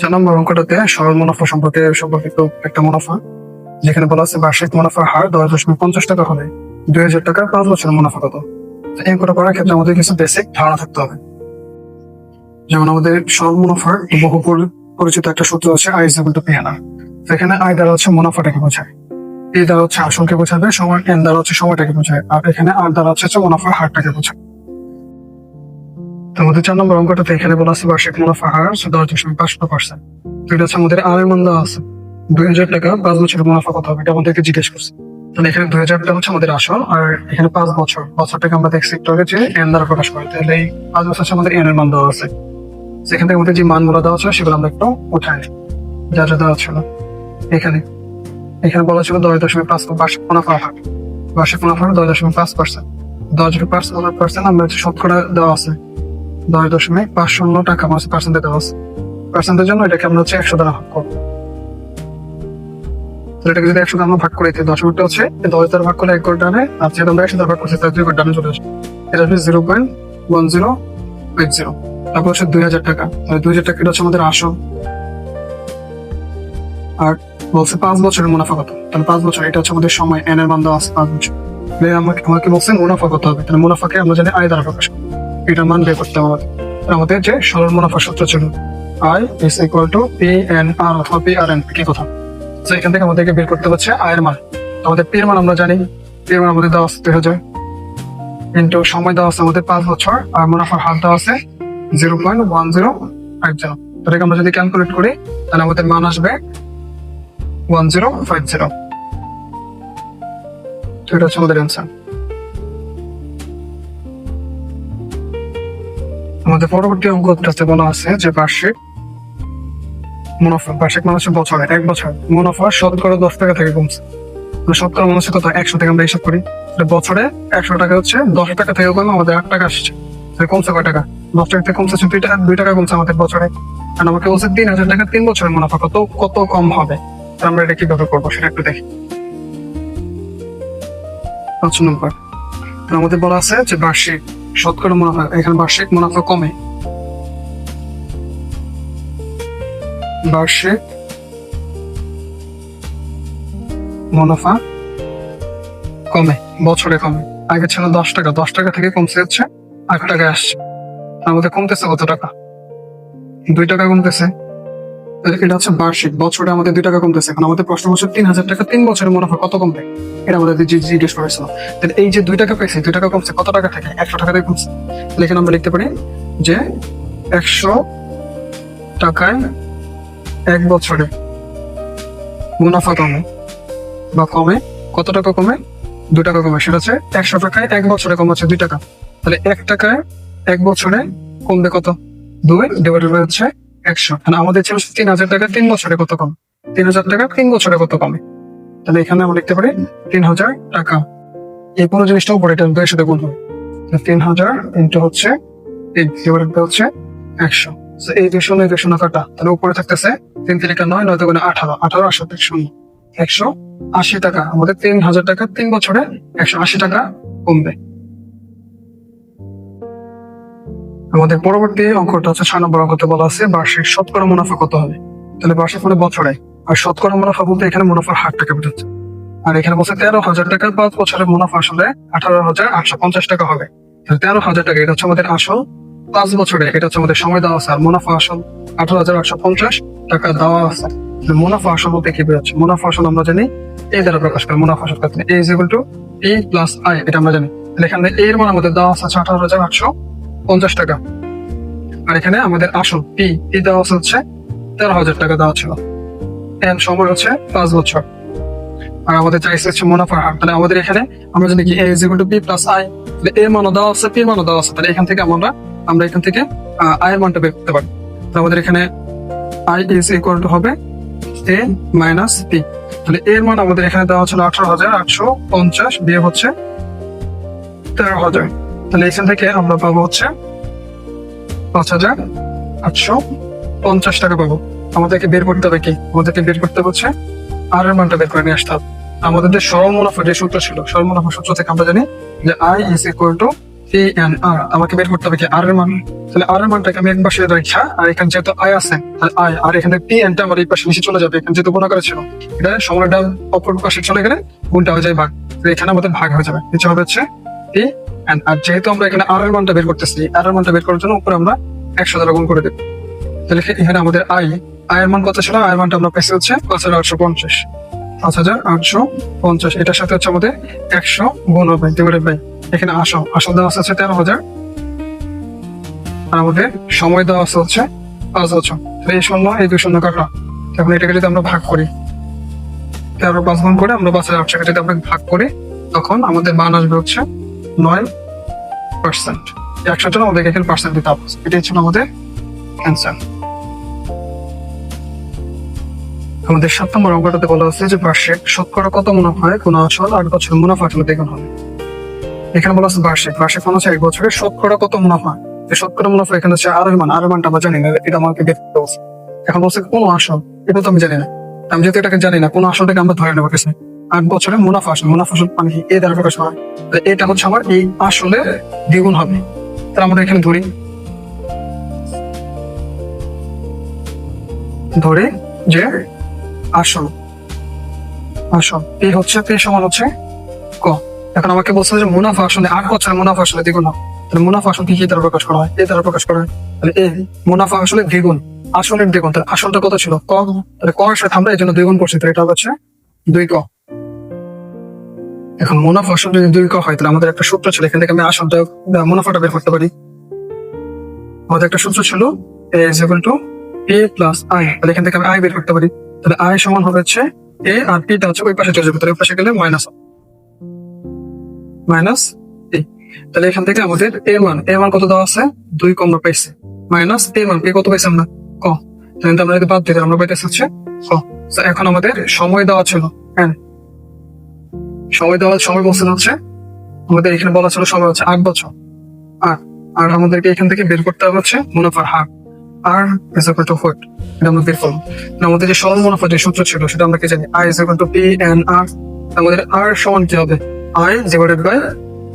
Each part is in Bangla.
4 নম্বর অঙ্কটাতে সরল মুনাফা সম্পর্কিত একটা মুনাফা, যেখানে বলা আছে বার্ষিক মুনাফার হার 10.50 টাকা হলে 2000 টাকার 5 বছরের মুনাফা কত। এই অঙ্কটা করার ক্ষেত্রে আমাদের কিছু বেসিক ধারণা থাকতে হবে। যেমন আমাদের সরল মুনাফার বহু পরিচিত একটা সূত্র আছে I is equal to P আনা। এখানে আই দ্বারা হচ্ছে মুনাফাটাকে বোঝায়, পি দ্বারা হচ্ছে আসলকে বোঝাবে, সময় এন দ্বারা হচ্ছে সময়টাকে বোঝায়, আর এখানে আর দ্বারা হচ্ছে মুনাফার হারটাকে বোঝায়। আমাদের 4 নম্বর অঙ্কটাতে এখানে বলা আছে বার্ষিক মুনাফা হার 10.5%। তো এটা হচ্ছে আমাদের আর এর মান দেওয়া আছে 2000 টাকা 5 বছরের মুনাফা কত হবে, এটা আমাদেরকে জিজ্ঞেস করছে। তাহলে এখানে 2000 টাকা হচ্ছে আমাদের আসল, আর এখানে 5 বছরটাকে আমরা দেখছি একটু আগে যে এন দ্বারা প্রকাশ করে। তাহলে এই 5 বছর হচ্ছে আমাদের এন এর মান দেওয়া আছে। সেখান থেকে আমাদের যে মানগুলো দেওয়া ছিল সেগুলো আমরা একটু উঠাই নিই। যা যা দেওয়া ছিল এখানে বলা ছিল 10.5 বার্ষিক মুনাফা হার, বার্ষিক মুনাফা 10.5%। 10.5% আমরা হচ্ছে শতকরা দেওয়া আছে 10.50 টাকা পার্সেন্টে দেওয়া আছে। পার্সেন্টের জন্য এটাকে আমরা হচ্ছে 100 দ্বারা ভাগ করবো। এটাকে যদি 100 দ্বারা ভাগ করে দিই, দশমিকটা হচ্ছে 10 দ্বারা ভাগ করলে 1 ঘর ডানে, আর যেটা আমরা 100 দ্বারা ভাগ করছি তার 2 ঘর ডানে চলে আসবে। এটা হচ্ছে 0.1080। তারপর হচ্ছে 2000 টাকা। 2000 টাকা এটা হচ্ছে আমাদের আসল, আর বলছে 5 বছরের মুনাফা কত। তাহলে 5 বছর এটা হচ্ছে আমাদের সময়, এন এর মান দেওয়া আছে 5 বছর। আমাকে বলছে মুনাফা কত হবে, তাহলে মুনাফাকে আমরা জানি আয় দ্বারা প্রকাশ করি। এটার মান বের করতে হবে আমাদের যে সরল মুনাফা সূত্র ছিল I is equal to P N R অথবা পি আর এন, কি কথা। তো এখান থেকে আমাদেরকে বের করতে হচ্ছে আয়ের মান। আমাদের পি এর মান আমরা জানি, পি এর মান আমাদের দেওয়া আছে 2000 ইন্টু সময় দেওয়া আছে আমাদের 5 বছর, আর মুনাফার হার দেওয়া আছে 0.1050। এটাকে আমরা যদি ক্যালকুলেট করি তাহলে আমাদের মান আসবে 1050। তো এটা হচ্ছে আমাদের অ্যান্সার। আমাদের পরবর্তী অঙ্কটাতে বলা আছে যে বার্ষিক মানে হচ্ছে বছরে 1 বছর মুনাফা শতকরা 10 টাকা থেকে কমছে। শতকরা মানে হচ্ছে কত, 100 থেকে আমরা হিসাব করি। বছরে 100 টাকা হচ্ছে 10 টাকা থেকে কমে আমাদের 8 টাকা আসছে। কমছে কয় টাকা, 10 টাকা থেকে কমছে 2 টাকা কমছে আমাদের বছরে। আর আমাকে বলছে 3000 টাকা 3 বছরের মুনাফা কত কম হবে। আমরা এটা কিভাবে করবো সেটা একটু দেখি। 5 নম্বর আমাদের বলা আছে যে বার্ষিক শতকরা মুনাফা, এখানে বার্ষিক মুনাফা কমে, বার্ষিক মুনাফা কমে, বছরে কমে। আগে ছিল 10 টাকা, 10 টাকা থেকে কমছে হচ্ছে 8 টাকা আসছে। আমাদের কমতেছে কত টাকা, 2 টাকা কমতেছে। এটা হচ্ছে বার্ষিক, বছরে আমাদের 2 টাকা কমতেছে। এখন আমাদের প্রশ্ন হচ্ছে 3000 টাকা 3 বছরের মুনাফা কত কমবে, এটা আমাদের জিজ্ঞেস করেছিল। তাহলে এই যে 2 টাকা পেয়েছে, 2 টাকা কমছে কত টাকা থেকে, 100 টাকা থেকে কমছে। তাহলে এখানে আমরা লিখতে পারি যে 100 টাকায় 1 বছরে মুনাফা কমে কত টাকা কমে, 2 টাকা কমে। সেটা হচ্ছে 100 টাকায় 1 বছরে কমাচ্ছে 2 টাকা। তাহলে 1 টাকায় 1 বছরে কমবে কত, 2 ডিভাইডেড বাই হচ্ছে 100। আমাদের ছিল 3000 টাকা 3 বছরে কত কম, 3000 টাকা 3 বছরে কত কমে। তাহলে এখানে আমরা লিখতে পারি 3000 টাকা। এই পুরো জিনিসটা উপরে এটা 2 এর সাথে গুণ হবে। 3000 ইন্টু হচ্ছে ডিভাইডেড বাই হচ্ছে 100। এই 200 কাটা, তাহলে উপরে থাকতেছে 3 3 9 9 2 18 18 8 0 180 টাকা। আমাদের 3000 টাকা 3 বছরে 180 টাকা কমবে। আমাদের পরবর্তী অঙ্কটা হচ্ছে 6 নম্বর অঙ্কতে বলা আছে বার্ষিক শতকরা মুনাফা কত হবে। তাহলে বার্ষিক মানে বছরে, আর শতকরা মুনাফা বলতে এখানে মুনাফার হারটাকে বোঝাচ্ছে। আর এখানে বলছে 13,000 টাকা 5 বছরের মুনাফা আসলে 18,850 টাকা হবে। 13,000 টাকা এটা হচ্ছে আমাদের আসল, 5 বছরে এটা হচ্ছে আমাদের সময় দেওয়া আছে, আর মুনাফা আসল 18,850 টাকা দেওয়া আছে। মুনাফা আসল বলতে কি বোঝাচ্ছে, মুনাফা আসল আমরা জানি এই দ্বারা প্রকাশ করে। মুনাফা আসল A is equal to A plus I, এটা আমরা জানি। তাহলে এখানে এর মান আমাদের দেওয়া আছে 18,850 টাকা, আর এখানে আমাদের আসল পি দেওয়া আছে হচ্ছে 13,000 টাকা দেওয়া ছিল। এন সময় হচ্ছে 5 বছর, আর আমাদের চাইছে হচ্ছে মুনাফার হার। তাহলে আমাদের এখানে আমরা জানি কি A is equal to B plus I. তাহলে এর মানও দেওয়া আছে, পি মানও দেওয়া আছে। তাহলে এখান থেকে আমরা এখান থেকে আয়ের মানটা বের করতে পারি। আমাদের এখানে আই ইজ ইকুয়াল টু হবে এ মাইনাস পি। তাহলে এর মান আমাদের এখানে দেওয়া ছিল 18,850 বিয়োগ হচ্ছে 13,000। তাহলে এখান থেকে আমরা পাবো হচ্ছে 5,850 টাকা পাবো। আমাদেরকে বের করতে হবে কি, আমাদেরকে বের করতে হচ্ছে আর এর মানটা বের করে নিয়ে আসতে হবে। আমাদের যে সরল মুনাফা যে সূত্র ছিল, সরল মুনাফা সূত্র থেকে আমরা জানি যে I is equal to P N R, আমাকে বের করতে হবে কি আর এর মান। তাহলে আর এর মানটাকে আমি এক পাশে রাখা, আর এখানে যেহেতু আই আছে তাহলে আই, আর এখানে পি এনটা আমার এই পাশে নিচে চলে যাবে, এখানে যেহেতু গুণাকারে ছিল, এটা সমানটা অপর পাশে চলে গেলে গুণটা হয়ে যায় ভাগ, তো এখানে আমাদের ভাগ হয়ে যাবে, নিচে হবে হচ্ছে পি এন। আর যেহেতু আমরা এখানে আর এর মানটা বের করতেছি, আর এর মানটা বের করার জন্য উপরে আমরা 100 দ্বারা গুণ করে দেব। তাহলে এখানে আমাদের আয়ের মান কত ছিল, আয়ের মানটা আমরা পেয়েছি হচ্ছে 5850, 5850, এটার সাথে হচ্ছে আমাদের 100 গুণ হবে ডিভাইডেড বাই, এখানে আসল দেওয়া আছে 13,000, আর আমাদের সময় দেওয়া আছে হচ্ছে 5 বছর। এই 0 এই 2 শূন্য কাটা, এখন এটাকে যদি আমরা ভাগ করি 13 5 গুণ করে আমরা 5200 যদি আমরা ভাগ করি, তখন আমাদের মান আসবে হচ্ছে 9%। 100 জন আমাদের এখানে পার্সেন্ট দিতে হবে, এটাই ছিল আমাদের অ্যান্সার। আমাদের 7 নম্বর অঙ্কটাতে বলা হচ্ছে যে বার্ষিক শতকরা কত মুনাফা হয় কোন আসল 8 বছর মুনাফা আসলে দ্বিগুণ হবে। এখানে বলা হচ্ছে বার্ষিক মানে হচ্ছে 1 বছরে শতকরা কত মুনাফা, এই শতকরা মুনাফা এখানে হচ্ছে আর এর মানটা আমরা জানি না, এটা আমাকে বের করতে বলছে। এখন বলছে কোন আসল, এটা তো আমি জানি না, আমি যেহেতু এটাকে জানি না, কোন আসলটাকে আমরা ধরে নেবো কিছু 8 বছরে মুনাফা আসল মানে কি এ দ্বারা প্রকাশ হয়, এটা হচ্ছে আমার এই আসলে দ্বিগুণ হবে। তাহলে আমরা এখানে ধরে যে আসল পি সমান হচ্ছে ক। এখন আমাকে বলছে যে মুনাফা আসলে 8 বছরের মুনাফা আসলে দ্বিগুণ হবে, তাহলে মুনাফা আসলে কি দ্বারা প্রকাশ করা হয়, এ দ্বারা প্রকাশ করা হয়। তাহলে এই মুনাফা আসলে দ্বিগুণ, আসলের দ্বিগুণ, তাহলে আসলটা কত ছিল ক, তাহলে ক এর সাথে আমরা এই জন্য দ্বিগুণ করছি, তাহলে এটা হচ্ছে 2 ক। এখন মুনাফা আসল যদি 2 ক হয়, তাহলে আমাদের একটা সূত্র ছিল, এখান থেকে আমি আসলটা মুনাফাটা বের করতে পারি। আমাদের একটা সূত্র ছিল a = a প্লাস আই, তাহলে এখান থেকে আমি আই বের করতে পারি। তাহলে আই সমান হবে হচ্ছে এ, আর পিটা হচ্ছে ওই পাশে চলে যাবে, তাহলে ওই পাশে গেলে মাইনাস এ। তাহলে এখান থেকে আমাদের এ মান কত দেওয়া আছে 2 কম পাইছে, মাইনাস এ মান কত পাইছি আমরা ক, তাহলে আমরা যদি বাদ দিই আমরা পাইতেছি হচ্ছে ক। এখন আমাদের সময় দেওয়া ছিল সময় বলছিল হচ্ছে আমাদের এখানে বলা ছিল সময় হচ্ছে 8 বছর, আর আমাদেরকে এখান থেকে বের করতে হবে হচ্ছে মুনাফার হার, আর ইজ ইকুয়াল টু হোয়াট, এটা আমরা বের করবো। আমাদের যে সরল মুনাফা যে সূত্র ছিল সেটা আমরা কি জানি, I is equal to P N R, আমাদের আর সমান কি হবে I divided by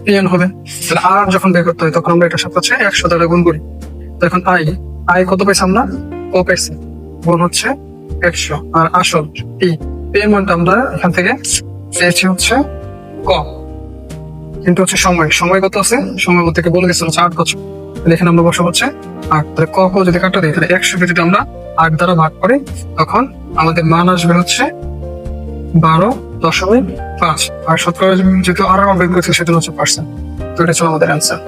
P N হবে। তাহলে আর যখন বের করতে হয় তখন আমরা এটার সাথে হচ্ছে 100 দ্বারা গুণ করি। তো এখন আই কত পাইছি আমরা ক পাইছি, গুণ হচ্ছে 100, আর আসল পি এর মানটা আমরা এখান থেকে পেয়েছি হচ্ছে ক, কিন্তু হচ্ছে সময় কত আছে, সময় থেকে বলে গেছিল 8 বছর, তাহলে এখানে আমরা বসাবো হচ্ছে 8। তাহলে ক যদি কাটা দিই, তাহলে 100 যদি আমরা 8 দ্বারা ভাগ করি, তখন আমাদের মান আসবে হচ্ছে 12.5, আর শতকরা যেহেতু আর বের করেছি সেটা হচ্ছে %। তো এটা ছিল আমাদের অ্যান্সার।